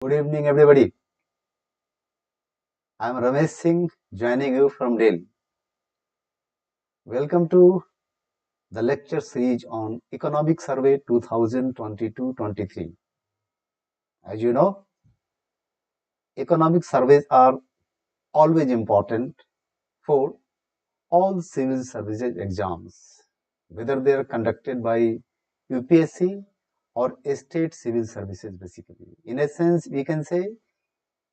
Good evening, everybody. I am Ramesh Singh, joining you from Delhi. Welcome to the lecture series on Economic Survey 2022-23. As you know, economic surveys are always important for all civil services exams, whether they are conducted by UPSC or state civil services, basically. In a sense, we can say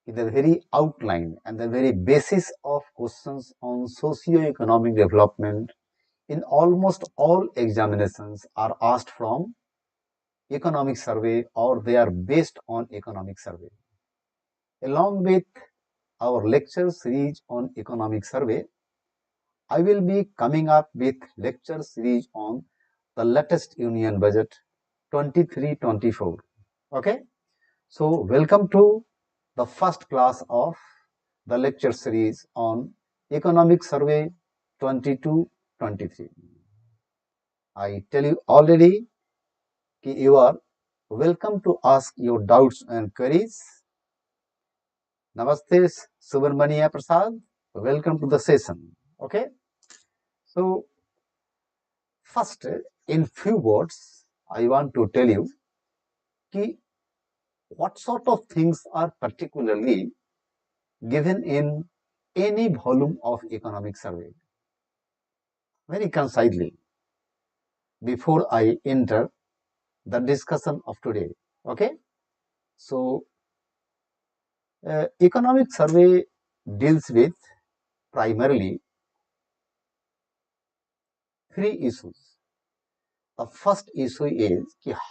the very outline and the very basis of questions on socio-economic development in almost all examinations are asked from economic survey or they are based on economic survey. Along with our lecture series on economic survey, I will be coming up with lecture series on the latest union budget 23-24. Okay, so welcome to the first class of the lecture series on economic survey 22-23. I tell you already that you are welcome to ask your doubts and queries. Namaste, Subramania Prasad. Welcome to the session. Okay. So, first, in few words, I want to tell you ki what sort of things are particularly given in any volume of economic survey. Very concisely, before I enter the discussion of today. Okay. So, economic survey deals with primarily three issues. The first issue is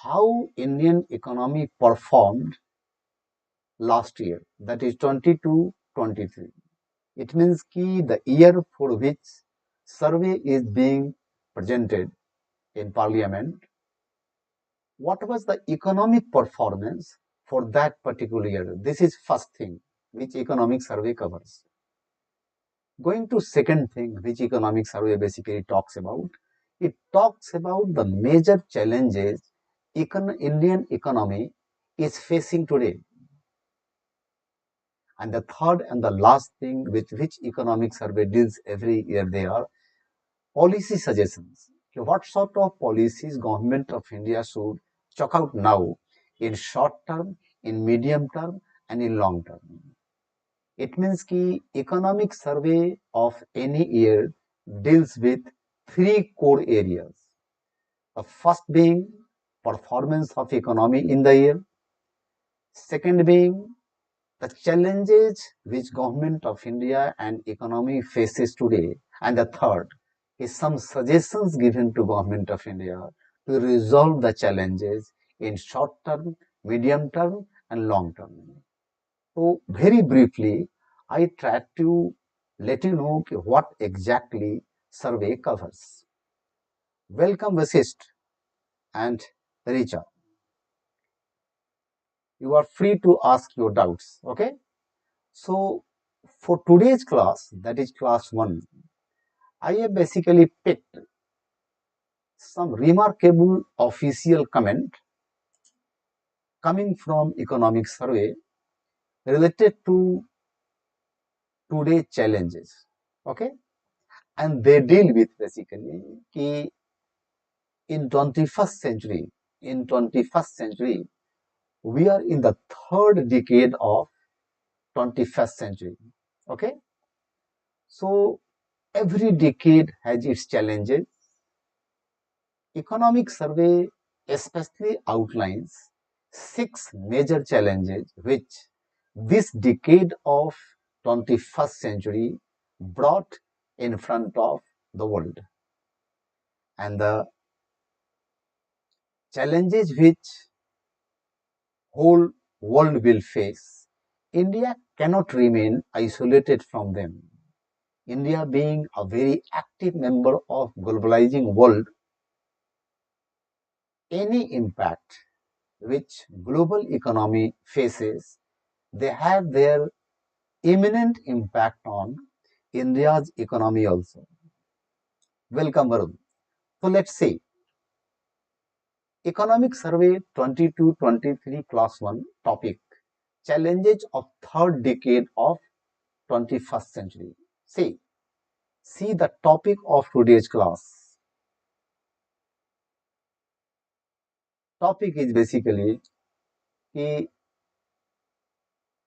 how Indian economy performed last year, that is 22-23. It means the year for which survey is being presented in parliament. What was the economic performance for that particular year? This is first thing which economic survey covers. Going to second thing which economic survey basically talks about, it talks about the major challenges Indian economy is facing today. And the third and the last thing with which economic survey deals every year, they are policy suggestions. What sort of policies government of India should chalk out now in short term, in medium term, and in long term. It means economic survey of any year deals with three core areas. The first being performance of economy in the year. Second being the challenges which government of India and economy faces today. And the third is some suggestions given to government of India to resolve the challenges in short term, medium term, and long term. So very briefly, I try to let you know what exactly survey covers. Welcome Vasist and Richa. You are free to ask your doubts. Okay. So for today's class, that is class 1, I have basically picked some remarkable official comment coming from economic survey related to today's challenges. Okay. And they deal with basically in 21st century, we are in the third decade of 21st century. Okay. So every decade has its challenges. Economic survey especially outlines 6 major challenges which this decade of 21st century brought in front of the world. And the challenges which whole world will face, India cannot remain isolated from them. India being a very active member of globalizing world, any impact which global economy faces, they have their imminent impact on India's economy also. Welcome, Varun. So let's see. Economic Survey 22-23 Class 1 topic, challenges of third decade of 21st century. See the topic of today's class. Topic is basically the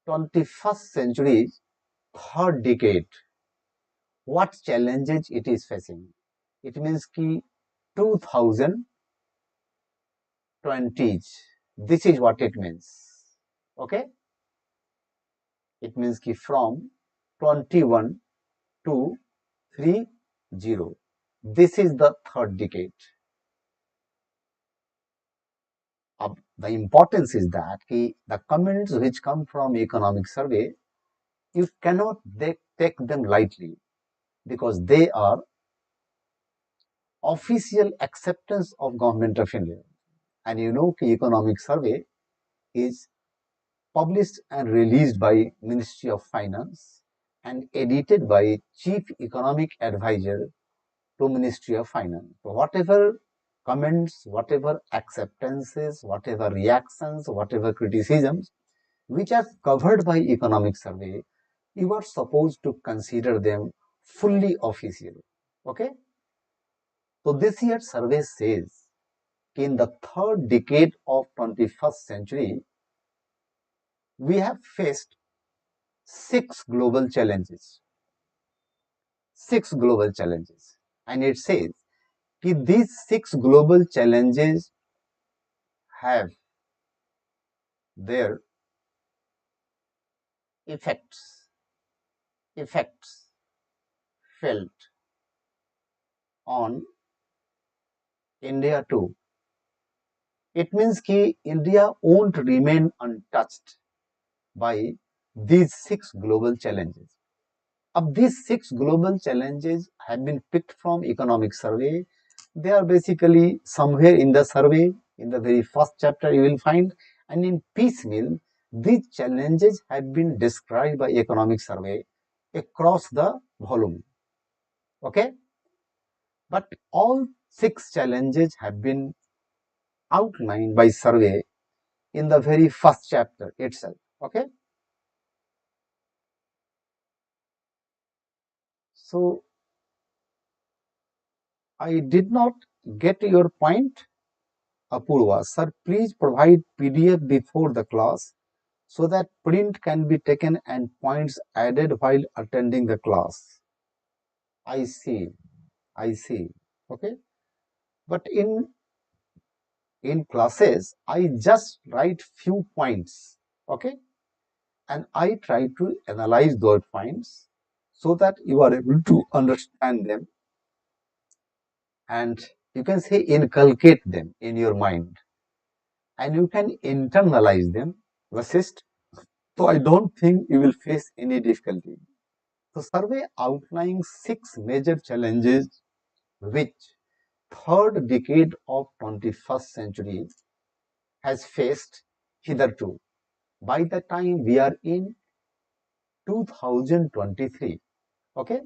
21st century third decade. What challenges it is facing? It means ki 2020s. This is what it means. Okay? It means ki from 21 to 30. This is the third decade. The importance is that the comments which come from economic survey, you cannot take them lightly because they are official acceptance of government of India. And you know the economic survey is published and released by Ministry of Finance and edited by Chief Economic Advisor to Ministry of Finance. So whatever comments, whatever acceptances, whatever reactions, whatever criticisms which are covered by economic survey, you are supposed to consider them fully official. Okay? So this year's survey says in the third decade of 21st century, we have faced six global challenges. Six global challenges. And it says that these six global challenges have their effects felt on India too. It means that India won't remain untouched by these six global challenges. Of these six global challenges have been picked from economic survey. They are basically somewhere in the survey, in the very first chapter you will find, and in piecemeal, these challenges have been described by economic survey across the volume. Okay? But all six challenges have been outlined by survey in the very first chapter itself. Okay? So, I did not get your point, Apurva. Sir, please provide PDF before the class so that print can be taken and points added while attending the class. I see. Okay. But in classes, I just write few points. Okay. And I try to analyze those points so that you are able to understand them and you can say inculcate them in your mind and you can internalize them, Vasist. So I don't think you will face any difficulty. The survey outlining six major challenges which third decade of 21st century has faced hitherto. By the time we are in 2023, okay,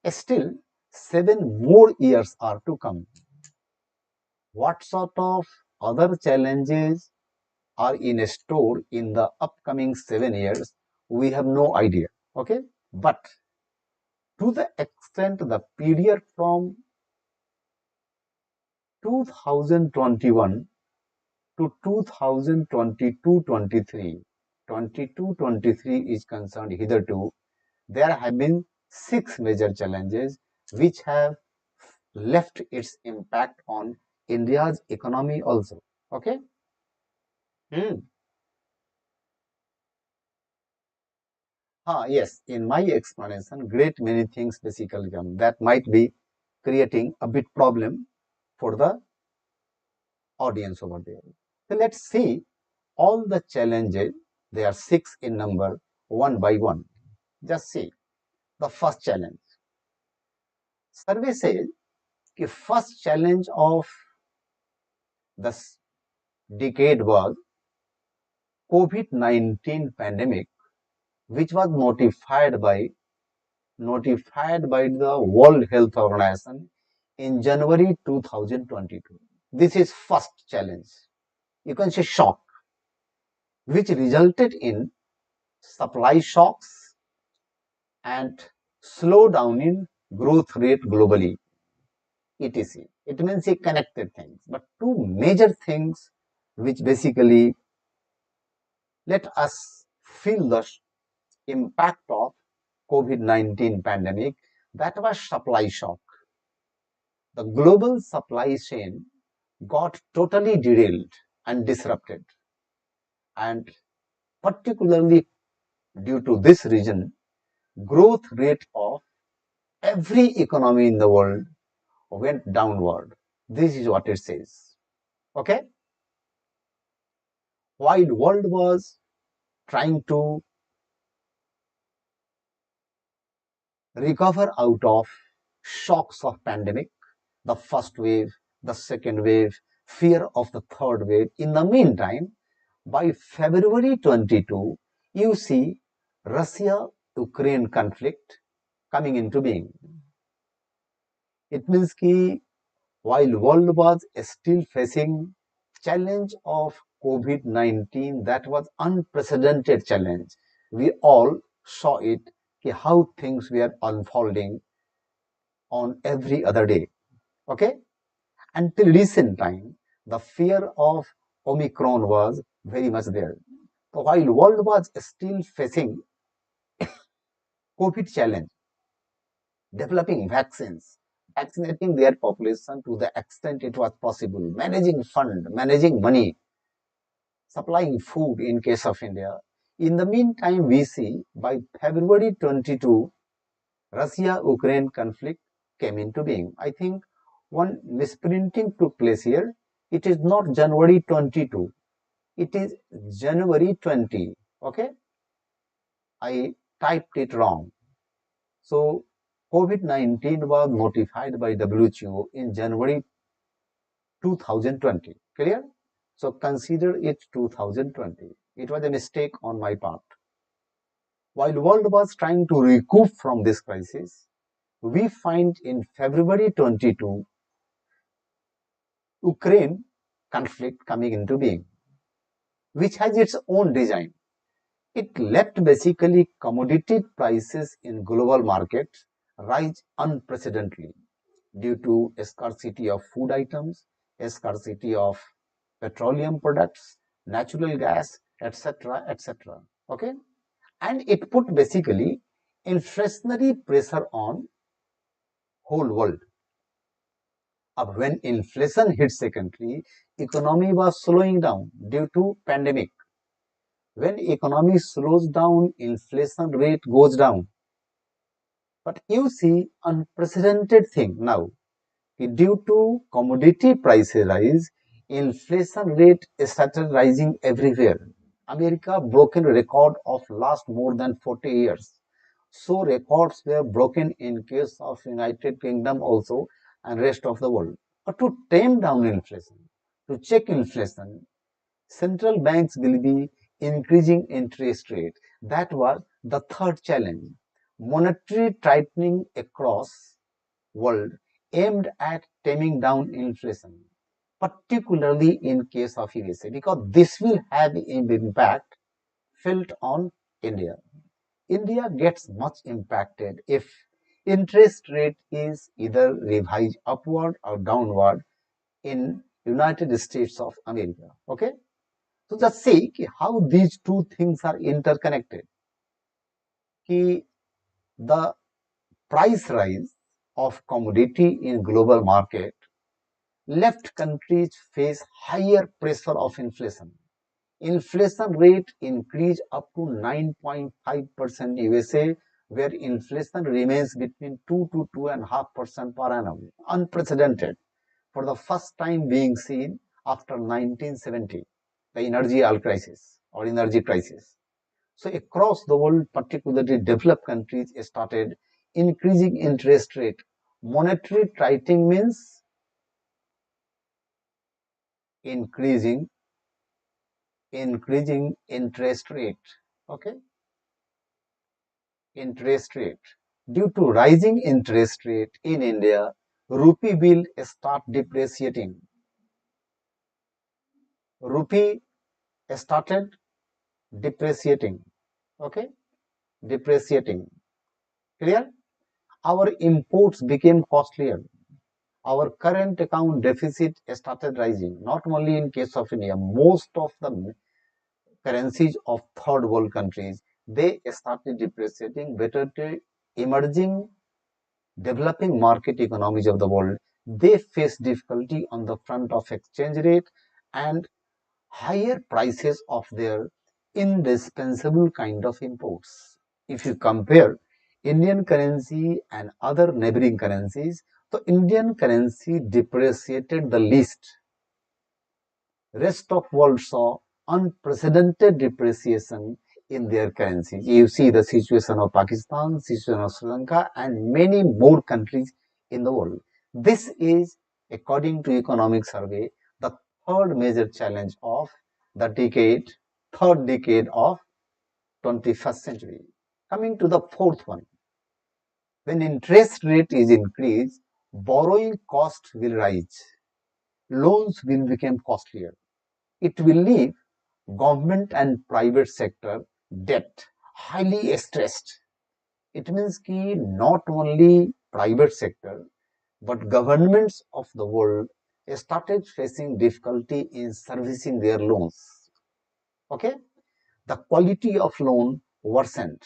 still 7 more years are to come. What sort of other challenges are in store in the upcoming 7 years? We have no idea. Okay, but to the extent the period from 2021 to 2022-23, 22-23 is concerned hitherto, there have been six major challenges which have left its impact on India's economy also. Okay? Yes, in my explanation, great many things basically come that might be creating a bit problem for the audience over there. So let's see all the challenges. There are six in number, one by one. Just see the first challenge. Survey says the first challenge of this decade was COVID-19 pandemic, which was notified by the World Health Organization in January 2022. This is first challenge. You can say shock. which resulted in supply shocks and slowdown in growth rate globally, etc. It means a connected things, but two major things which basically let us feel the impact of COVID-19 pandemic, that was supply shock. The global supply chain got totally derailed and disrupted, and particularly due to this reason, growth rate of every economy in the world went downward. This is what it says. Okay? While world was trying to recover out of shocks of pandemic, the first wave, the second wave, fear of the third wave. In the meantime, by February 22, you see Russia-Ukraine conflict coming into being. It means that while world was still facing challenge of COVID-19, that was unprecedented challenge. We all saw it, how things were unfolding on every other day. Okay? Until recent time, the fear of Omicron was very much there. So while world was still facing COVID challenge, developing vaccines, vaccinating their population to the extent it was possible, managing fund, managing money, supplying food in case of India. In the meantime, we see by February 22, Russia-Ukraine conflict came into being. I think one misprinting took place here. It is not January 22. It is January 20. Okay? I typed it wrong. So COVID-19 was notified by WHO in January 2020. Clear? So consider it 2020. It was a mistake on my part. While the world was trying to recoup from this crisis, we find in February 22, Ukraine conflict coming into being, which has its own design. It left basically commodity prices in global markets rise unprecedentedly due to scarcity of food items, scarcity of petroleum products, natural gas, etc., etc. Okay, and it put basically inflationary pressure on whole world. When inflation hit secondly, economy was slowing down due to pandemic. When economy slows down, inflation rate goes down. But you see unprecedented thing now. Due to commodity price rise, inflation rate started rising everywhere. America broken record of last more than 40 years. So records were broken in case of United Kingdom also and rest of the world. But to tame down inflation, to check inflation, central banks will be increasing interest rate. That was the third challenge. Monetary tightening across world aimed at taming down inflation, particularly in case of USA, because this will have an impact felt on India. India gets much impacted if interest rate is either revised upward or downward in United States of America. Okay, so just see how these two things are interconnected. The price rise of commodity in global market left countries face higher pressure of inflation. Inflation rate increased up to 9.5% USA, where inflation remains between 2 to 2.5% per annum, unprecedented, for the first time being seen after 1970, the energy crisis or energy crisis. So across the world, particularly developed countries, started increasing interest rate. Monetary tightening means increasing interest rate. Okay, interest rate. Due to rising interest rate in India, rupee will start depreciating. Rupee started depreciating. Okay, depreciating. Clear? Our imports became costlier. Our current account deficit started rising. Not only in case of India, most of the currencies of third world countries, they started depreciating. Better to emerging developing market economies of the world, they face difficulty on the front of exchange rate and higher prices of their indispensable kind of imports. If you compare Indian currency and other neighboring currencies, the Indian currency depreciated the least. Rest of world saw unprecedented depreciation in their currencies. You see the situation of Pakistan, situation of Sri Lanka, and many more countries in the world. This is, according to economic survey, the third major challenge of the decade, third decade of 21st century. Coming to the fourth one, when interest rate is increased, borrowing cost will rise, loans will become costlier. It will leave government and private sector debt highly stressed. It means कि not only private sector but governments of the world started facing difficulty in servicing their loans. Okay, the quality of loan worsened,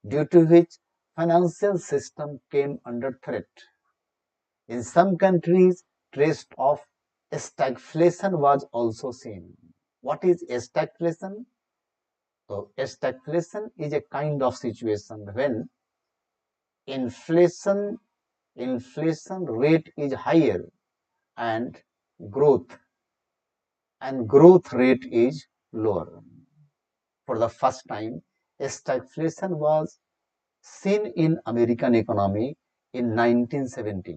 due to which financial system came under threat. In some countries, trace of stagflation was also seen. What is stagflation? So stagflation is a kind of situation when inflation inflation rate is higher and growth growth rate is lower. For the first time, stagflation was seen in American economy in 1970,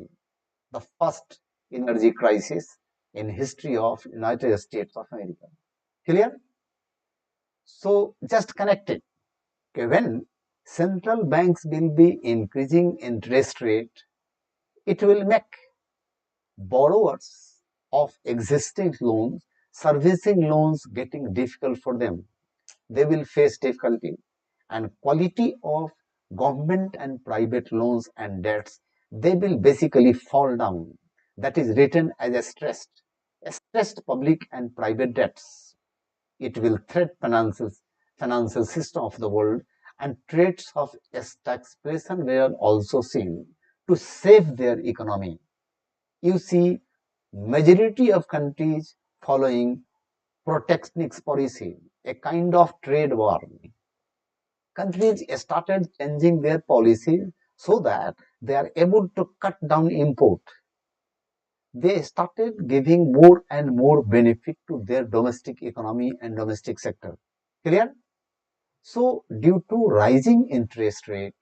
the first energy crisis in history of United States of America. Clear? So just connect it. Okay, when central banks will be increasing interest rate, it will make borrowers of existing loans, servicing loans getting difficult for them. They will face difficulty, and quality of government and private loans and debts, they will basically fall down. That is written as a stressed public and private debts. It will threat financial system of the world, and threats of stagflation were also seen to save their economy. You see, majority of countries following protectionist policy, a kind of trade war. Countries started changing their policies so that they are able to cut down import. They started giving more and more benefit to their domestic economy and domestic sector. Clear? So, due to rising interest rate,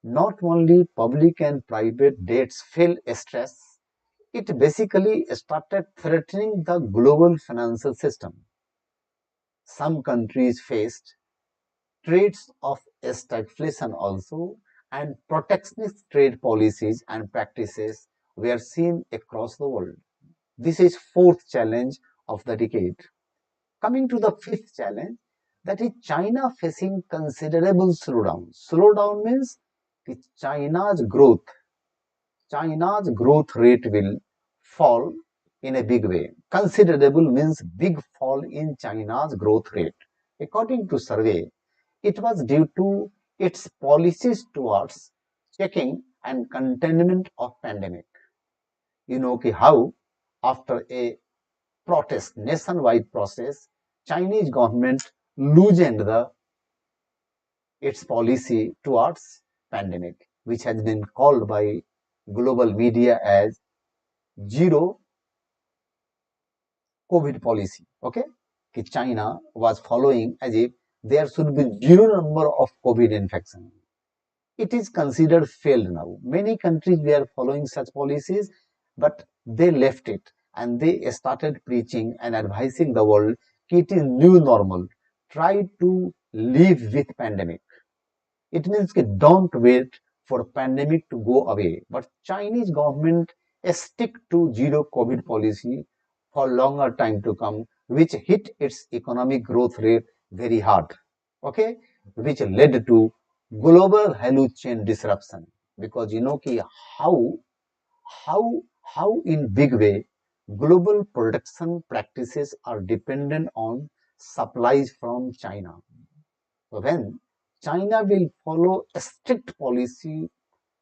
not only public and private debts fell stress, it basically started threatening the global financial system. Some countries faced threats of stagflation also, and protectionist trade policies and practices were seen across the world. This is fourth challenge of the decade. Coming to the fifth challenge, that is China facing considerable slowdown. Slowdown means China's growth China's growth rate will fall in a big way. Considerable means big fall in China's growth rate. According to survey, it was due to its policies towards checking and containment of pandemic. You know how after a protest, nationwide process, Chinese government loosened its policy towards pandemic, which has been called by global media as zero COVID policy. Okay, China was following as if there should be zero number of COVID infection. It is considered failed now. Many countries were following such policies, but they left it and they started preaching and advising the world it is new normal. Try to live with pandemic. It means that don't wait for pandemic to go away. But Chinese government stick to zero COVID policy for longer time to come, which hit its economic growth rate very hard, okay, which led to global value chain disruption. Because ki how how in big way global production practices are dependent on supplies from China. So when China will follow a strict policy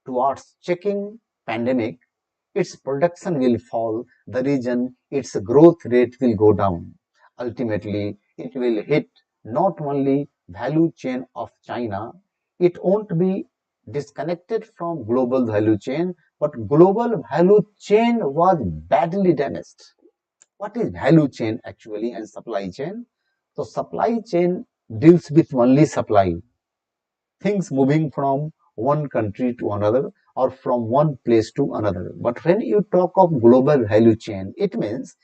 towards checking pandemic, its production will fall, the region, its growth rate will go down. Ultimately, it will hit not only value chain of China, it won't be disconnected from global value chain, but global value chain was badly damaged. What is value chain actually and supply chain? So supply chain deals with only supply, things moving from one country to another or from one place to another. But when you talk of global value chain, it means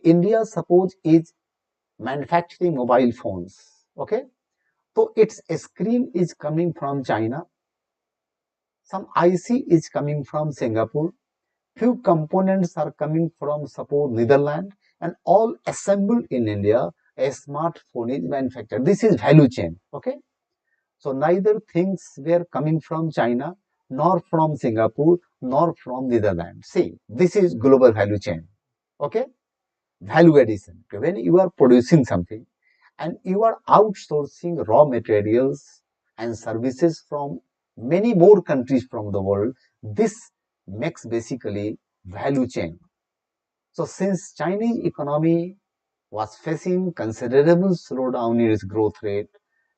India, suppose, is manufacturing mobile phones. Okay, so its screen is coming from China, some IC is coming from Singapore, few components are coming from suppose Netherlands, and all assembled in India. A smartphone is manufactured. This is value chain. Okay. So neither things were coming from China, nor from Singapore, nor from Netherlands. See, this is global value chain. Okay? Value addition. Okay, when you are producing something and you are outsourcing raw materials and services from many more countries from the world, this makes basically value chain. So since Chinese economy was facing considerable slowdown in its growth rate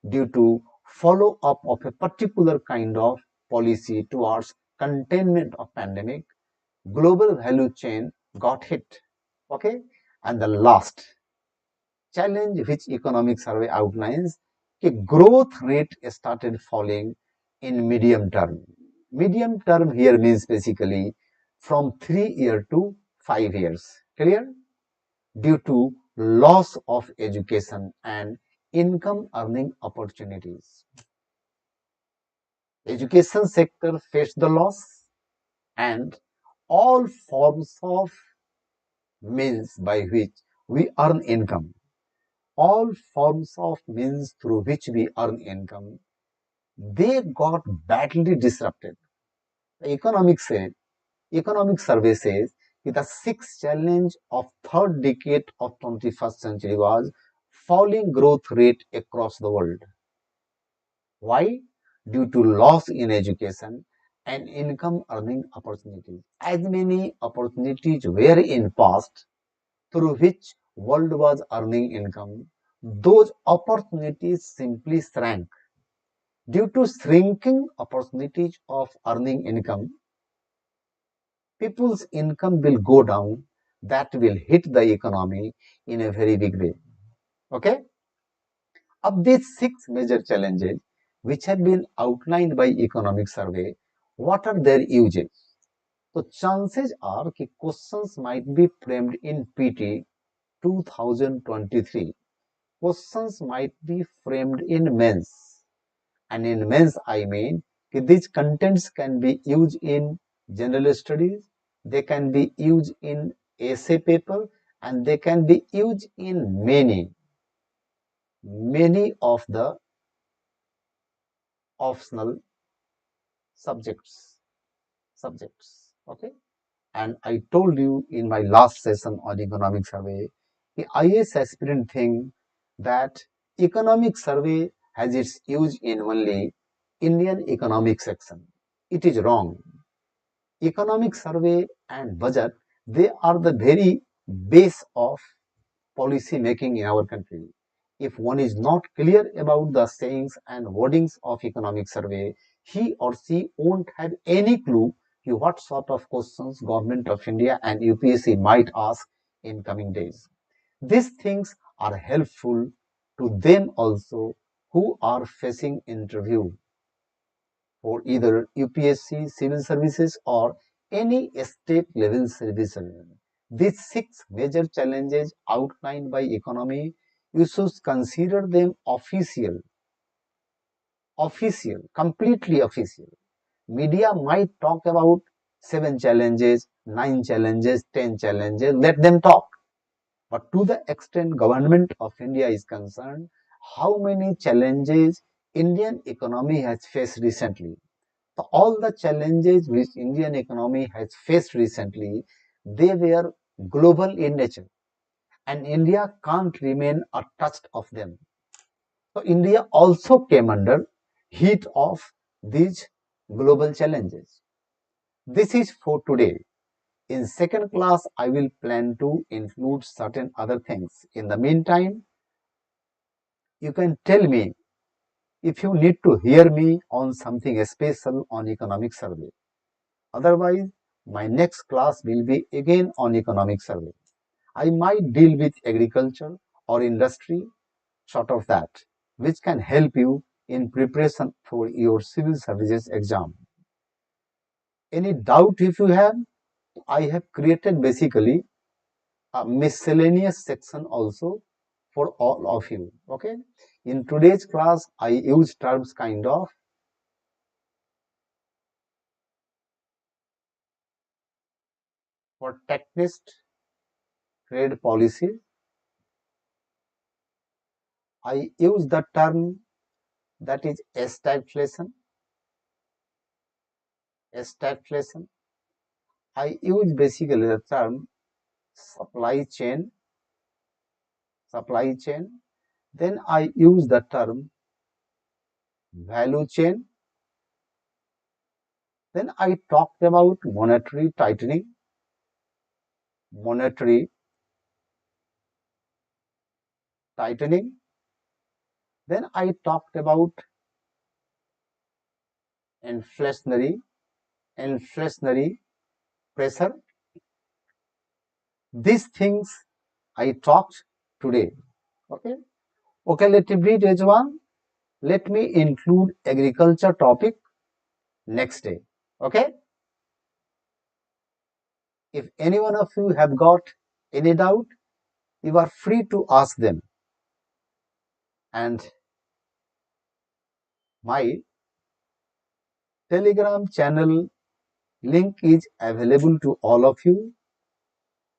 due to follow-up of a particular kind of policy towards containment of pandemic, global value chain got hit. Okay, and the last challenge which economic survey outlines, a growth rate started falling in medium term. Medium term here means basically from 3 years to 5 years. Clear? Due to loss of education and income earning opportunities. Education sector faced the loss, and all forms of means by which we earn income, all forms of means through which we earn income, they got badly disrupted. The economic survey says the sixth challenge of third decade of 21st century was falling growth rate across the world. Why? Due to loss in education and income earning opportunities. As many opportunities were in past through which world was earning income, those opportunities simply shrank. Due to shrinking opportunities of earning income, people's income will go down. That will hit the economy in a very big way. Okay? Of these six major challenges, which have been outlined by economic survey, what are their uses? So chances are that questions might be framed in PT 2023. Questions might be framed in mains. And in mains, I mean these contents can be used in general studies, they can be used in essay paper, and they can be used in many of the optional subjects. Okay. And I told you in my last session on economic survey, the IAS aspirant think that economic survey has its use in only Indian economic section. It is wrong. Economic survey and budget, they are the very base of policy making in our country. If one is not clear about the sayings and wordings of economic survey, he or she won't have any clue to what sort of questions Government of India and UPSC might ask in coming days. These things are helpful to them also who are facing interview for either UPSC, civil services or any state level service. These six major challenges outlined by economy, you should consider them completely official. Media might talk about 7 challenges, 9 challenges, 10 challenges, let them talk. But to the extent government of India is concerned, how many challenges Indian economy has faced recently. So all the challenges which Indian economy has faced recently, they were global in nature, and India can't remain untouched of them. So India also came under heat of these global challenges. This is for today. In second class, I will plan to include certain other things. In the meantime, you can tell me if you need to hear me on something special on economic survey. Otherwise, my next class will be again on economic survey. I might deal with agriculture or industry, sort of that, which can help you in preparation for your civil services exam. Any doubt if you have, I have created basically a miscellaneous section also for all of you. Okay. In today's class, I use terms kind of for technist trade policy. I use the term that is stagflation. Stagflation. I use basically the term supply chain. Supply chain. Then I use the term value chain. Then I talked about monetary tightening. Monetary tightening. Then I talked about inflationary inflationary pressure. These things I talked today. Okay. Okay, let me read Rejwan. Let me include agriculture topic next day. Okay. If any one of you have got any doubt, you are free to ask them. And my Telegram channel link is available to all of you.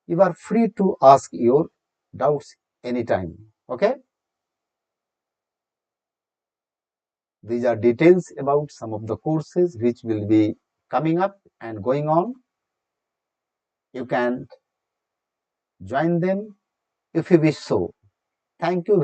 You are free to ask your doubts anytime. Okay. These are details about some of the courses which will be coming up and going on. You can join them if you wish so. Thank you.